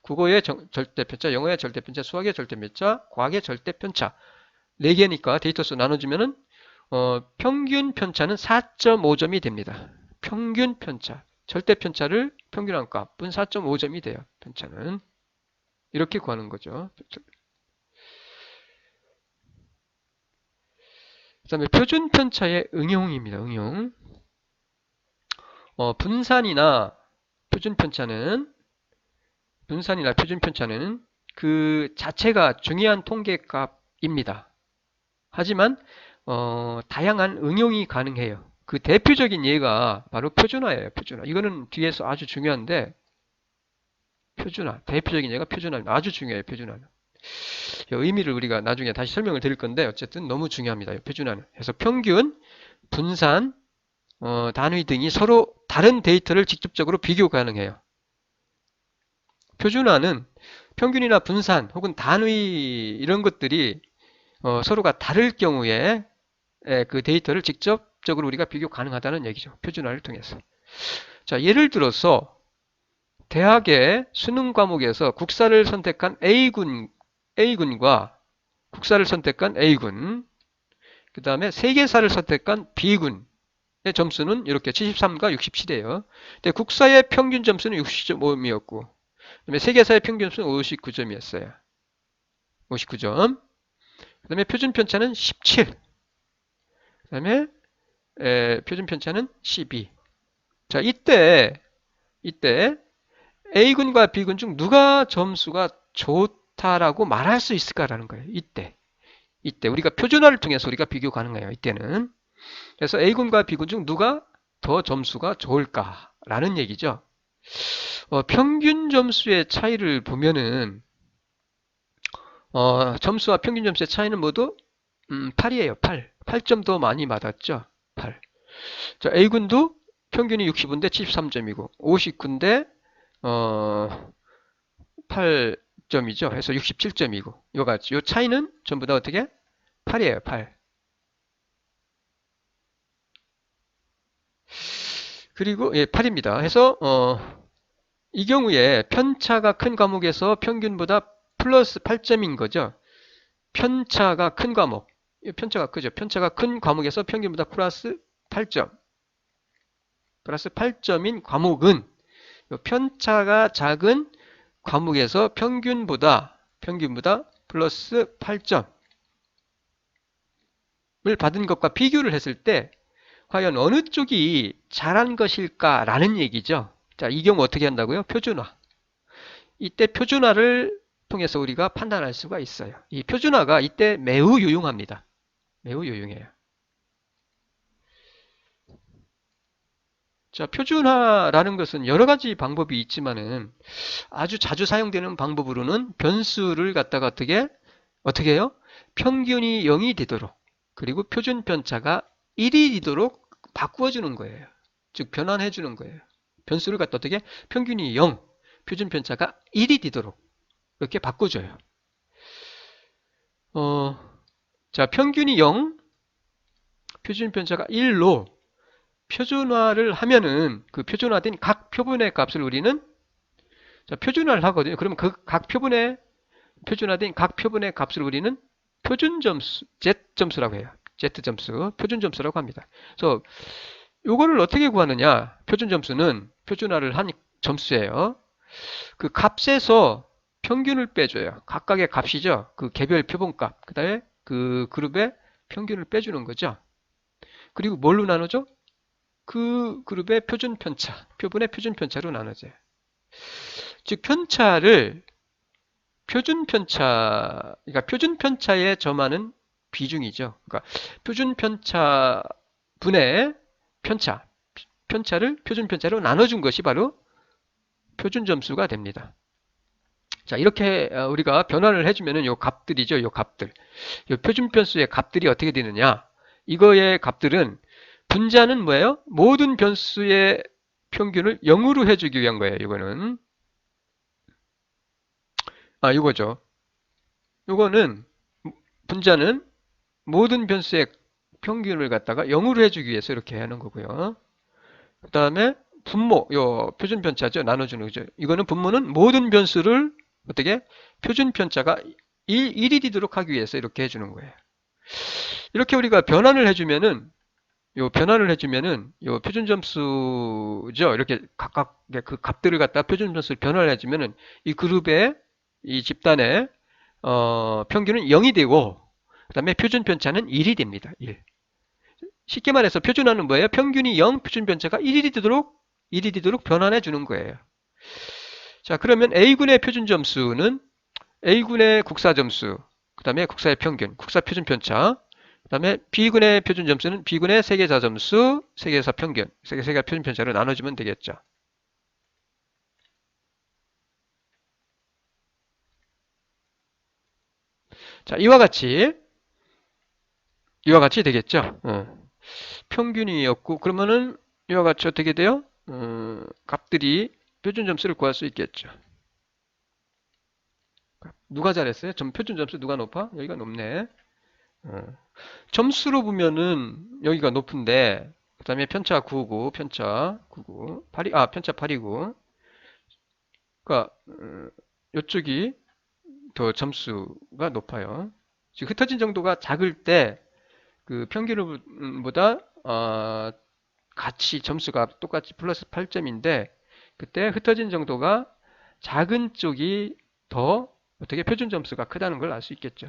국어의 절대 편차, 영어의 절대 편차, 수학의 절대 편차, 과학의 절대 편차. 4개니까 데이터수 나눠주면은 평균 편차는 4.5점이 됩니다. 평균 편차. 절대 편차를 평균한 값은 4.5점이 돼요. 편차는. 이렇게 구하는 거죠. 그 다음에 표준 편차의 응용입니다. 응용. 분산이나 표준 편차는 그 자체가 중요한 통계값입니다. 하지만 다양한 응용이 가능해요. 그 대표적인 예가 바로 표준화예요. 표준화. 이거는 뒤에서 아주 중요한데 표준화. 대표적인 예가 표준화입니다. 아주 중요해요. 표준화는. 의미를 우리가 나중에 다시 설명을 드릴 건데 어쨌든 너무 중요합니다. 표준화는. 그래서 평균, 분산, 단위 등이 서로 다른 데이터를 직접적으로 비교 가능해요. 표준화는 평균이나 분산 혹은 단위 이런 것들이 서로가 다를 경우에 그 데이터를 직접적으로 우리가 비교 가능하다는 얘기죠. 표준화를 통해서. 자, 예를 들어서 대학의 수능 과목에서 국사를 선택한 A군과 국사를 선택한 A군, 그 다음에 세계사를 선택한 B군 점수는 이렇게 73과 67이에요. 근데 국사의 평균 점수는 60.5점이었고, 그다음에 세계사의 평균 점수는 59점이었어요. 59점. 그다음에 표준 편차는 17. 그다음에 표준 편차는 12. 자, 이때 A군과 B군 중 누가 점수가 좋다라고 말할 수 있을까라는 거예요. 이때 우리가 표준화를 통해서 우리가 비교 가능해요. 이때는. 그래서 A군과 B군 중 누가 더 점수가 좋을까라는 얘기죠. 평균 점수의 차이를 보면은 점수와 평균 점수의 차이는 모두 8이에요. 8. 8점 더 많이 맞았죠. 8. 자, A군도 평균이 60인데 73점이고 59인데 8점이죠. 해서 67점이고 이거 같이 이 차이는 전부 다 어떻게? 8이에요. 8. 그리고 8입니다. 해서 이 경우에 편차가 큰 과목에서 평균보다 플러스 8점인 거죠. 편차가 큰 과목. 편차가 크죠. 편차가 큰 과목에서 평균보다 플러스 8점. 플러스 8점인 과목은 편차가 작은 과목에서 평균보다 플러스 8점을 받은 것과 비교를 했을 때 과연 어느 쪽이 잘한 것일까라는 얘기죠. 자, 이 경우 어떻게 한다고요? 표준화. 이때 표준화를 통해서 우리가 판단할 수가 있어요. 이 표준화가 이때 매우 유용합니다. 매우 유용해요. 자, 표준화라는 것은 여러 가지 방법이 있지만은 아주 자주 사용되는 방법으로는 변수를 갖다가 어떻게 해요? 평균이 0이 되도록 그리고 표준 편차가 1이 되도록 바꾸어주는 거예요. 즉 변환해 주는 거예요. 변수를 갖다 어떻게? 평균이 0, 표준 편차가 1이 되도록 이렇게 바꿔줘요. 자, 평균이 0, 표준 편차가 1로 표준화를 하면은 그 표준화된 각 표본의 값을 우리는 자, 표준화를 하거든요. 그러면 그 각 표본의 표준화된 각 표본의 값을 우리는 표준 점수, Z 점수라고 해요. Z점수, 표준 점수라고 합니다. 그래서 요거를 어떻게 구하느냐? 표준 점수는 표준화를 한 점수예요. 그 값에서 평균을 빼줘요. 각각의 값이죠. 그 개별 표본값. 그 다음에 그 그룹의 평균을 빼주는 거죠. 그리고 뭘로 나누죠? 그 그룹의 표준 편차, 표본의 표준 편차로 나눠져요. 즉 편차를 표준 편차, 그러니까 표준 편차에 점하는 비중이죠. 그러니까 표준 편차 분의 편차를 표준 편차로 나눠준 것이 바로 표준 점수가 됩니다. 자, 이렇게 우리가 변환을 해주면은 요 값들이죠. 요 값들. 요 표준 편수의 값들이 어떻게 되느냐? 이거의 값들은 분자는 뭐예요? 모든 변수의 평균을 0으로 해주기 위한 거예요. 이거는. 이거죠. 이거는 분자는 모든 변수의 평균을 갖다가 0으로 해주기 위해서 이렇게 하는 거고요. 그 다음에 분모, 요 표준 편차죠. 나눠주는 거죠. 이거는 분모는 모든 변수를 어떻게? 표준 편차가 1이 되도록 하기 위해서 이렇게 해주는 거예요. 이렇게 우리가 변환을 해주면은 요 표준 점수죠. 이렇게 각각 그 값들을 갖다 표준 점수를 변환을 해주면은 이 그룹의 이 집단의 평균은 0이 되고 그다음에 표준 편차는 1이 됩니다. 1. 쉽게 말해서 표준화는 뭐예요? 평균이 0, 표준 편차가 1이 되도록 변환해 주는 거예요. 자, 그러면 A군의 표준 점수는 A군의 국사 점수, 그다음에 국사의 평균, 국사 표준 편차, 그다음에 B군의 표준 점수는 B군의 세계사 점수, 세계사 평균, 세계사 표준 편차로 나눠주면 되겠죠. 자, 이와 같이 되겠죠. 평균이었고 그러면은 이와 같이 어떻게 돼요? 값들이 표준 점수를 구할 수 있겠죠. 누가 잘했어요? 표준 점수 누가 높아? 여기가 높네. 점수로 보면은 여기가 높은데 그 다음에 편차 9고 편차 9고 8이 편차 8이고 그러니까 이쪽이 더 점수가 높아요. 즉 흩어진 정도가 작을 때 그 평균보다 같이 점수가 똑같이 플러스 8점인데 그때 흩어진 정도가 작은 쪽이 더 어떻게 표준 점수가 크다는 걸 알 수 있겠죠.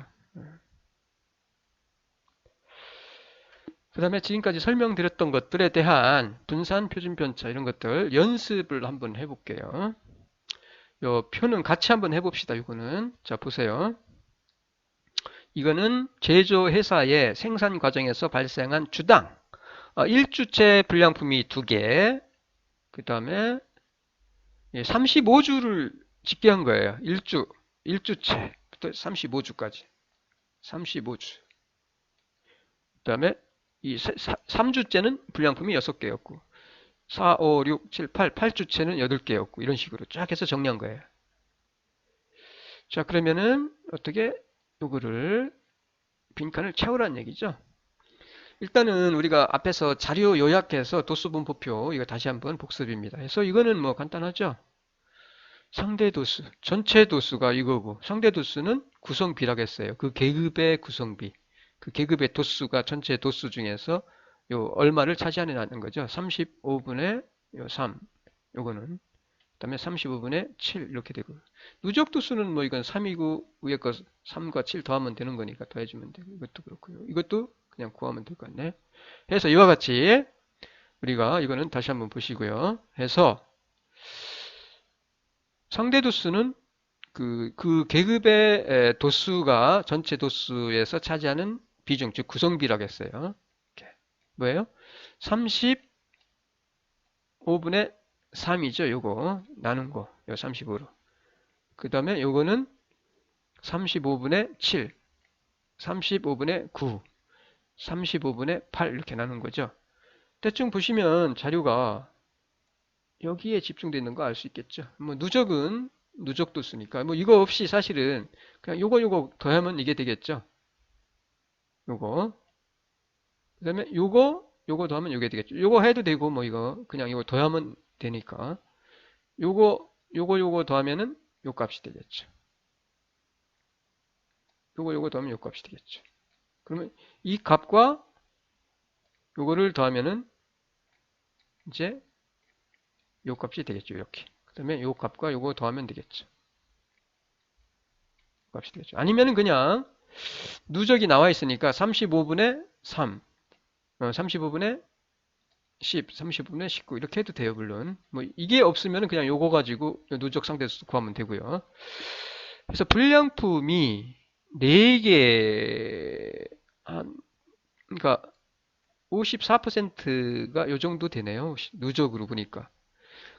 그 다음에 지금까지 설명드렸던 것들에 대한 분산, 표준 편차 이런 것들 연습을 한번 해볼게요. 요 표는 같이 한번 해봅시다. 이거는 자 보세요. 이거는 제조회사의 생산 과정에서 발생한 주당 1주째 불량품이 2개, 그 다음에 35주를 집계한 거예요. 1주채부터 35주까지. 35주. 그 다음에 이 3주째는 불량품이 6개였고, 4, 5, 6, 7, 8주째는 8개였고, 이런 식으로 쫙 해서 정리한 거예요. 자, 그러면은 어떻게 요거를 빈칸을 채우라는 얘기죠. 일단은 우리가 앞에서 자료 요약해서 도수분포표 이거 다시 한번 복습입니다. 그래서 이거는 뭐 간단하죠. 상대 도수, 전체 도수가 이거고 상대 도수는 구성비라고 했어요. 그 계급의 구성비, 그 계급의 도수가 전체 도수 중에서 요 얼마를 차지하느냐는 거죠. 35분의 3, 요거는 그다음에 35분의 7 이렇게 되고 누적 도수는 뭐 이건 3이고 위에 거 3과 7 더하면 되는 거니까 더해주면 되고 이것도 그렇고요. 이것도 그냥 구하면 될 것 같네. 해서 이와 같이 우리가 이거는 다시 한번 보시고요. 해서 상대 도수는 그 계급의 도수가 전체 도수에서 차지하는 비중, 즉 구성비라고 했어요. 뭐예요? 35분의 3이죠. 요거 나눈 거. 요 35로. 그 다음에 요거는 35분의 7, 35분의 9, 35분의 8 이렇게 나눈 거죠. 대충 보시면 자료가 여기에 집중되어 있는 거 알 수 있겠죠. 뭐 누적은 누적 도수니까 뭐 이거 없이 사실은 그냥 요거 더하면 이게 되겠죠. 요거 그다음에 요거 더하면 이게 되겠죠. 요거 해도 되고 뭐 이거 그냥 이거 더하면 되니까 요거 더하면은 요 값이 되겠죠. 요거 더하면 요 값이 되겠죠. 그러면 이 값과 요거를 더하면은 이제 요 값이 되겠죠. 이렇게. 그다음에 요 값과 요거 더하면 되겠죠. 값이 되겠죠. 아니면은 그냥 누적이 나와 있으니까 35분의 3, 35분의 10, 35분의 19 이렇게 해도 돼요. 물론 뭐 이게 없으면 그냥 요거 가지고 누적 상대수 구하면 되고요. 그래서 불량품이 4개 그러니까 54%가 요 정도 되네요. 누적으로 보니까.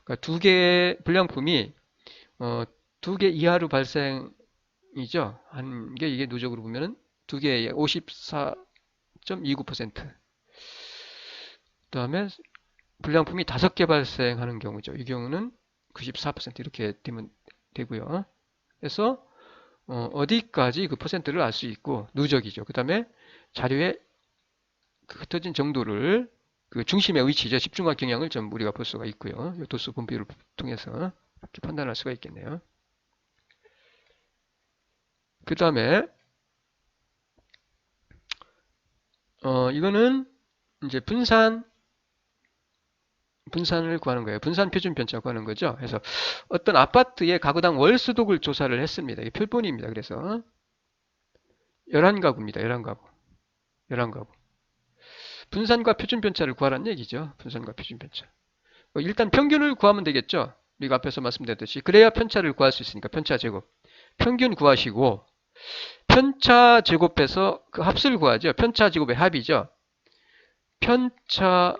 그러니까 2개 불량품이 2개 이하로 발생이죠. 한 게 이게 누적으로 보면은 2개에 54.29%. 그다음에 불량품이 5개 발생하는 경우죠. 이 경우는 94% 이렇게 되면 되고요. 그래서 어디까지 그 퍼센트를 알 수 있고 누적이죠. 그 다음에 자료의 그 흩어진 정도를 그 중심의 위치죠. 집중과 경향을 좀 우리가 볼 수가 있고요. 이 도수 분비를 통해서 이렇게 판단할 수가 있겠네요. 그 다음에 이거는 이제 분산을 구하는 거예요. 분산 표준 편차 구하는 거죠. 그래서 어떤 아파트의 가구당 월수독을 조사를 했습니다. 이게 표본입니다. 그래서 11가구입니다. 11가구. 11가구. 분산과 표준 편차를 구하라는 얘기죠. 분산과 표준 편차. 일단 평균을 구하면 되겠죠. 우리가 앞에서 말씀드렸듯이 그래야 편차를 구할 수 있으니까 편차 제곱. 평균 구하시고 편차 제곱해서 그 합수를 구하죠. 편차 제곱의 합이죠. 편차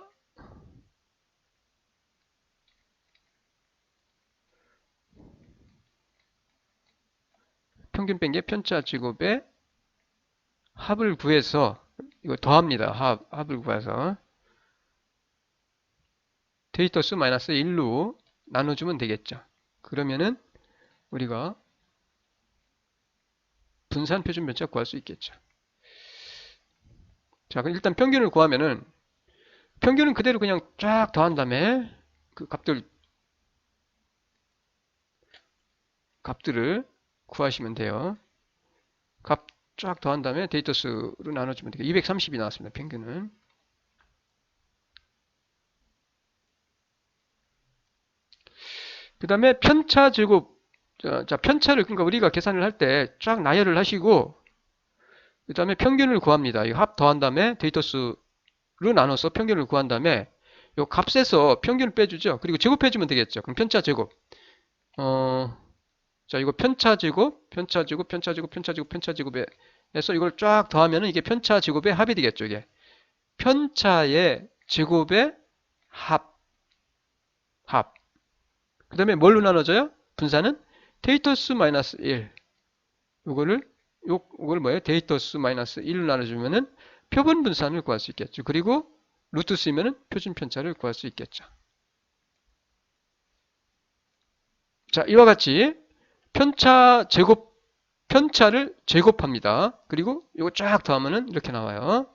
평균 뺀 게 편차 제곱의 합을 구해서 이거 더합니다. 합을 구해서 데이터 수 마이너스 1로 나눠주면 되겠죠. 그러면은 우리가 분산 표준 편차 구할 수 있겠죠. 자, 그럼 일단 평균을 구하면은 평균은 그대로 그냥 쫙 더한 다음에 그 값들을 구하시면 돼요. 값 쫙 더한 다음에 데이터 수로 나눠주면 돼요. 230이 나왔습니다. 평균은. 그 다음에 편차 제곱. 자, 편차를 그러니까 우리가 계산을 할 때 쫙 나열을 하시고 그 다음에 평균을 구합니다. 이 합 더한 다음에 데이터 수로 나눠서 평균을 구한 다음에 요 값에서 평균을 빼주죠. 그리고 제곱해주면 되겠죠. 그럼 편차 제곱. 자, 이거 편차 제곱, 편차 제곱, 편차 제곱, 편차 제곱, 편차 제곱에 해서 이걸 쫙 더하면은 이게 편차 제곱의 합이 되겠죠. 이게 편차의 제곱의 합. 그 다음에 뭘로 나눠져요? 분산은 데이터 수 마이너스 1. 요걸 뭐예요? 데이터 수 마이너스 1로 나눠주면은 표본 분산을 구할 수 있겠죠. 그리고 루트 쓰면은 표준 편차를 구할 수 있겠죠. 자, 이와 같이 편차를 제곱합니다. 그리고 이거 쫙 더하면은 이렇게 나와요.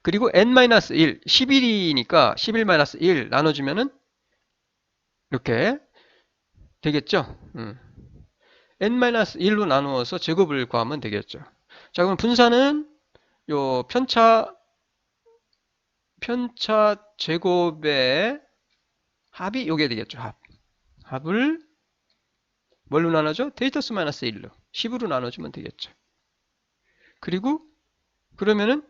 그리고 n-1, 11이니까 11-1 나눠주면은 이렇게 되겠죠. n-1로 나누어서 제곱을 구하면 되겠죠. 자, 그럼 분산은 요 편차 제곱의 합이 요게 되겠죠. 합을 뭘로 나눠줘? 데이터 수 마이너스 1로 10으로 나눠주면 되겠죠. 그리고 그러면은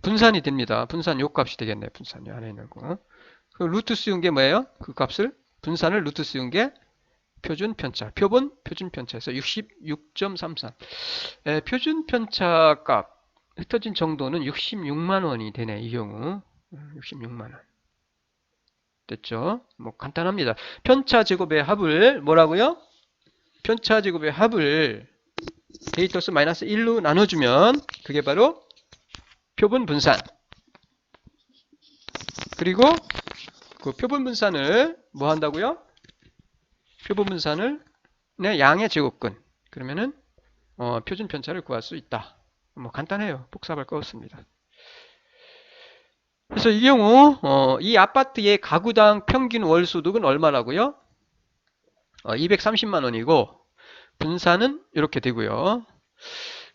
분산이 됩니다. 분산 요 값이 되겠네요. 분산 요 안에 있는 거. 그 루트 씌운 게 뭐예요? 그 값을 분산을 루트 씌운 게 표준 편차, 표준 편차에서 66.33. 표준 편차 값 흩어진 정도는 66만 원이 되네. 이 경우 66만 원. 됐죠? 뭐 간단합니다. 편차 제곱의 합을 뭐라고요? 편차 제곱의 합을 데이터 수 마이너스 1로 나눠주면 그게 바로 표본 분산. 그리고 그 표본 분산을 뭐 한다고요? 표본 분산을 양의 제곱근. 그러면은 표준 편차를 구할 수 있다. 뭐 간단해요. 복잡할 거 없습니다. 그래서 이 경우 이 아파트의 가구당 평균 월 소득은 얼마라고요? 230만 원이고 분산은 이렇게 되고요.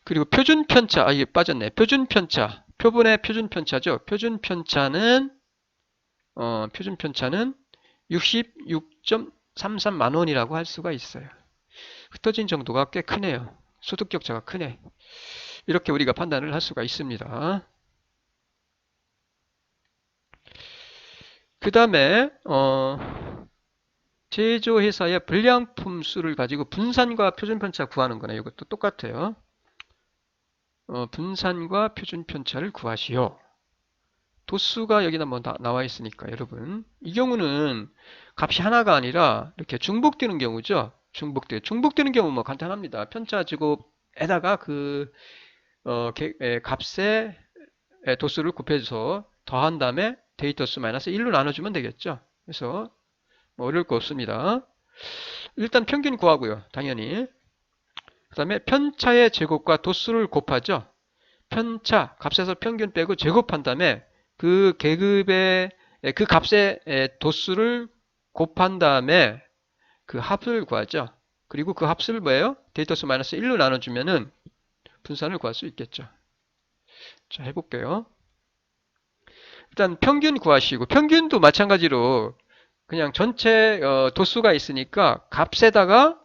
그리고 표준 편차, 이게 빠졌네. 표준 편차, 표본의 표준 편차죠. 표준 편차는 66.33만 원이라고 할 수가 있어요. 흩어진 정도가 꽤 크네요. 소득 격차가 크네. 이렇게 우리가 판단을 할 수가 있습니다. 그 다음에 제조회사의 불량품 수를 가지고 분산과 표준편차 구하는 거네. 이것도 똑같아요. 분산과 표준편차를 구하시오. 도수가 여기다 뭐 나와 있으니까 여러분. 이 경우는 값이 하나가 아니라 이렇게 중복되는 경우죠. 중복되는 경우 뭐 간단합니다. 편차 제곱에다가 그 값의 도수를 곱해서 더한 다음에 데이터 수 마이너스 1로 나눠주면 되겠죠. 그래서 뭐 어려울 거 없습니다. 일단 평균 구하고요. 당연히. 그 다음에 편차의 제곱과 도수를 곱하죠. 편차 값에서 평균 빼고 제곱한 다음에 그 계급의 그 값의 도수를 곱한 다음에 그 합을 구하죠. 그리고 그 합을 뭐예요? 데이터 수 마이너스 1로 나눠주면은 분산을 구할 수 있겠죠. 자, 해볼게요. 일단 평균 구하시고 평균도 마찬가지로 그냥 전체 도수가 있으니까 값에다가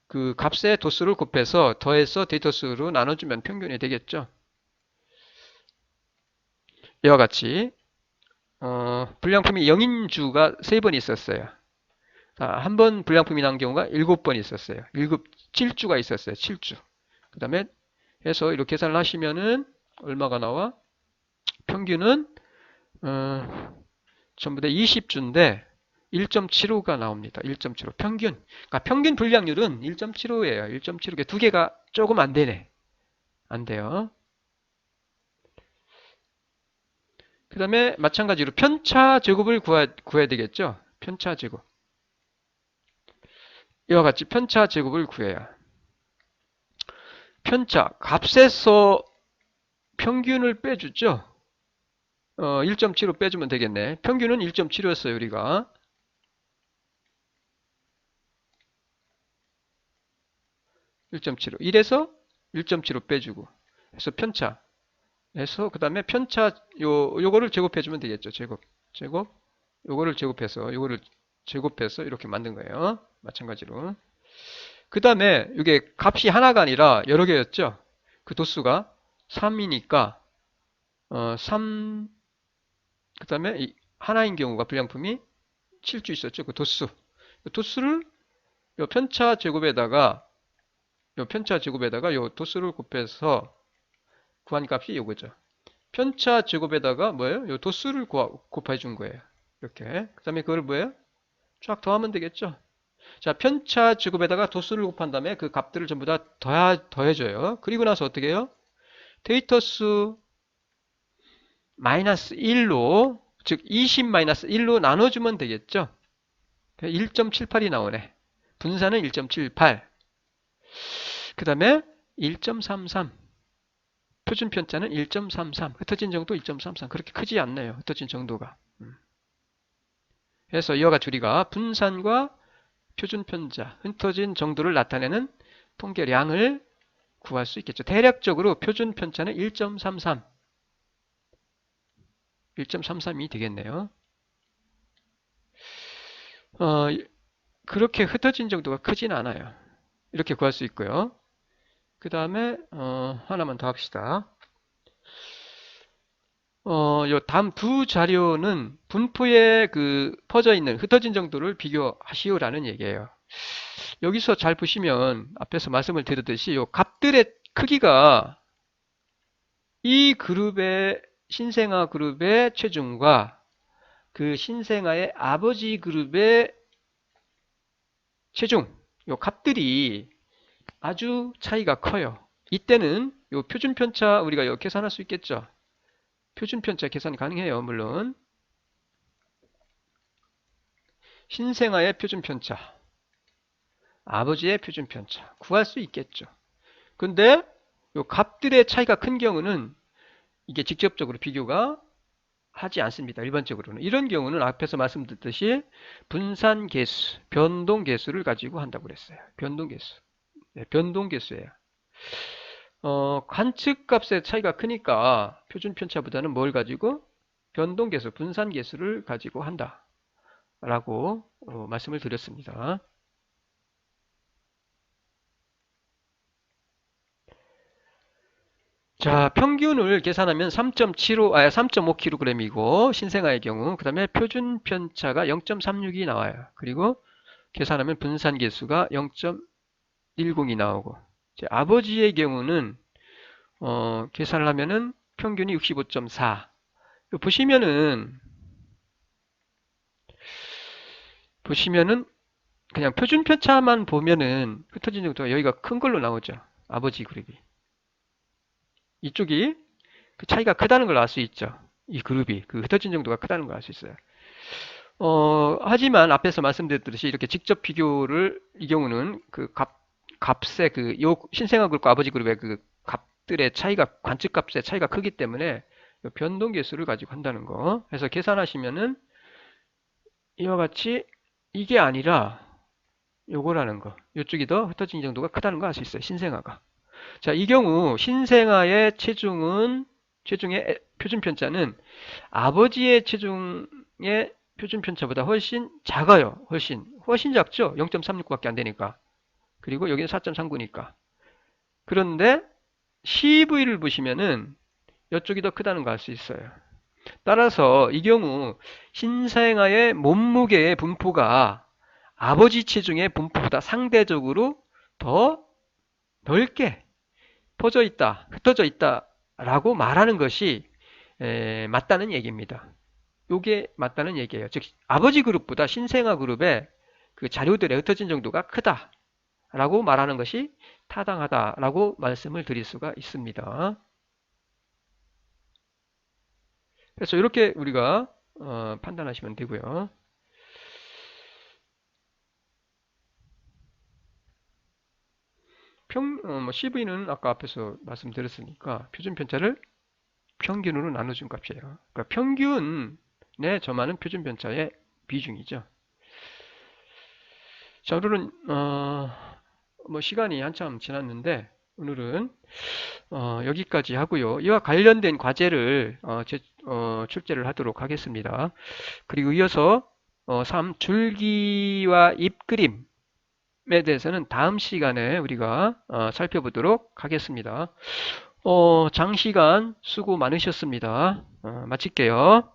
그 값의 도수를 곱해서 더해서 데이터 수로 나눠주면 평균이 되겠죠. 이와 같이 불량품이 0인주가 3번 있었어요. 한 번 불량품이 난 경우가 7번 있었어요. 7주가 있었어요. 7주. 그 다음에 해서 이렇게 계산을 하시면은 얼마가 나와? 평균은 전부 다 20주인데 1.75가 나옵니다. 1.75 평균. 그러니까 평균 불량률은 1.75예요. 1.75개 두 개가 조금 안 되네. 안 돼요. 그 다음에 마찬가지로 편차 제곱을 구해야 되겠죠. 편차 제곱. 이와 같이 편차 제곱을 구해야. 편차 값에서 평균을 빼주죠. 1.75 빼주면 되겠네. 평균은 1.75였어요. 우리가. 1.75. 1에서 1.75 빼주고. 그래서 편차. 해서 그 다음에 편차 요거를 제곱해주면 되겠죠. 제곱. 요거를 제곱해서 요거를 제곱해서 이렇게 만든 거예요. 마찬가지로. 그 다음에 이게 값이 하나가 아니라 여러 개였죠. 그 도수가 3이니까 3, 그 다음에 하나인 경우가 불량품이 7주 있었죠. 그 도수. 그 도수를 요 편차 제곱에다가 요 도수를 곱해서 구한 값이 요거죠. 편차 제곱에다가 뭐예요? 요 도수를 곱해 준 거예요. 이렇게. 그 다음에 그걸 뭐예요? 쫙 더하면 되겠죠. 자, 편차 제곱에다가 도수를 곱한 다음에 그 값들을 전부 다 더해줘요. 그리고 나서 어떻게 해요? 데이터 수 마이너스 1로, 즉 20 마이너스 1로 나눠주면 되겠죠. 1.78이 나오네. 분산은 1.78. 그 다음에 1.33. 표준 편차는 1.33. 흩어진 정도 1.33. 그렇게 크지 않네요. 흩어진 정도가. 그래서 이와 같이 우리가 분산과 표준 편차, 흩어진 정도를 나타내는 통계량을 구할 수 있겠죠. 대략적으로 표준 편차는 1.33. 1.33이 되겠네요. 그렇게 흩어진 정도가 크진 않아요. 이렇게 구할 수 있고요. 그 다음에 하나만 더 합시다. 요 다음 두 자료는 분포에 퍼져 있는 흩어진 정도를 비교하시오라는 얘기예요. 여기서 잘 보시면 앞에서 말씀을 드렸듯이 요 값들의 크기가 이 그룹의 신생아 그룹의 체중과 그 신생아의 아버지 그룹의 체중, 요 값들이 아주 차이가 커요. 이때는 요 표준 편차 우리가 이렇게 계산할 수 있겠죠. 표준 편차 계산 가능해요. 물론 신생아의 표준 편차, 아버지의 표준 편차 구할 수 있겠죠. 근데 요 값들의 차이가 큰 경우는 이게 직접적으로 비교가 하지 않습니다. 일반적으로는. 이런 경우는 앞에서 말씀드렸듯이 분산 계수, 변동 계수를 가지고 한다고 그랬어요. 변동 계수. 네, 변동 계수예요. 관측 값의 차이가 크니까 표준 편차보다는 뭘 가지고? 변동 계수, 분산 계수를 가지고 한다. 라고 말씀을 드렸습니다. 자, 평균을 계산하면 3.5kg이고 신생아의 경우 그 다음에 표준 편차가 0.36이 나와요. 그리고 계산하면 분산 계수가 0.10이 나오고 아버지의 경우는 계산을 하면은 평균이 65.4. 보시면은 그냥 표준 편차만 보면은 흩어진 정도가 여기가 큰 걸로 나오죠. 아버지 그룹이. 이쪽이 그 차이가 크다는 걸 알 수 있죠. 이 그룹이 그 흩어진 정도가 크다는 걸 알 수 있어요. 하지만 앞에서 말씀드렸듯이 이렇게 직접 비교를 이 경우는 그 값의 요 신생아 그룹과 아버지 그룹의 그 값들의 차이가 관측 값의 차이가 크기 때문에 변동 계수를 가지고 한다는 거. 그래서 계산하시면은 이와 같이 이게 아니라 요거라는 거. 이쪽이 더 흩어진 정도가 크다는 거 알 수 있어요. 신생아가. 자, 이 경우 신생아의 체중의 표준 편차는 아버지의 체중의 표준 편차보다 훨씬 작아요. 훨씬 작죠. 0.36밖에 안 되니까. 그리고 여기는 4.39니까. 그런데 CV를 보시면은 이쪽이 더 크다는 거 알 수 있어요. 따라서 이 경우 신생아의 몸무게의 분포가 아버지 체중의 분포보다 상대적으로 더 넓게 퍼져 있다, 흩어져 있다라고 말하는 것이 맞다는 얘기입니다. 이게 맞다는 얘기예요. 즉 아버지 그룹보다 신생아 그룹의 그 자료들의 흩어진 정도가 크다라고 말하는 것이 타당하다라고 말씀을 드릴 수가 있습니다. 그래서 이렇게 우리가 판단하시면 되고요. CV는 아까 앞에서 말씀드렸으니까 표준 편차를 평균으로 나눠준 값이에요. 그러니까 평균에 점하는 표준 편차의 비중이죠. 자, 오늘은 시간이 한참 지났는데 오늘은 여기까지 하고요. 이와 관련된 과제를 출제를 하도록 하겠습니다. 그리고 이어서 3. 줄기와 잎그림에 대해서는 다음 시간에 우리가 살펴보도록 하겠습니다. 장시간 수고 많으셨습니다. 마칠게요.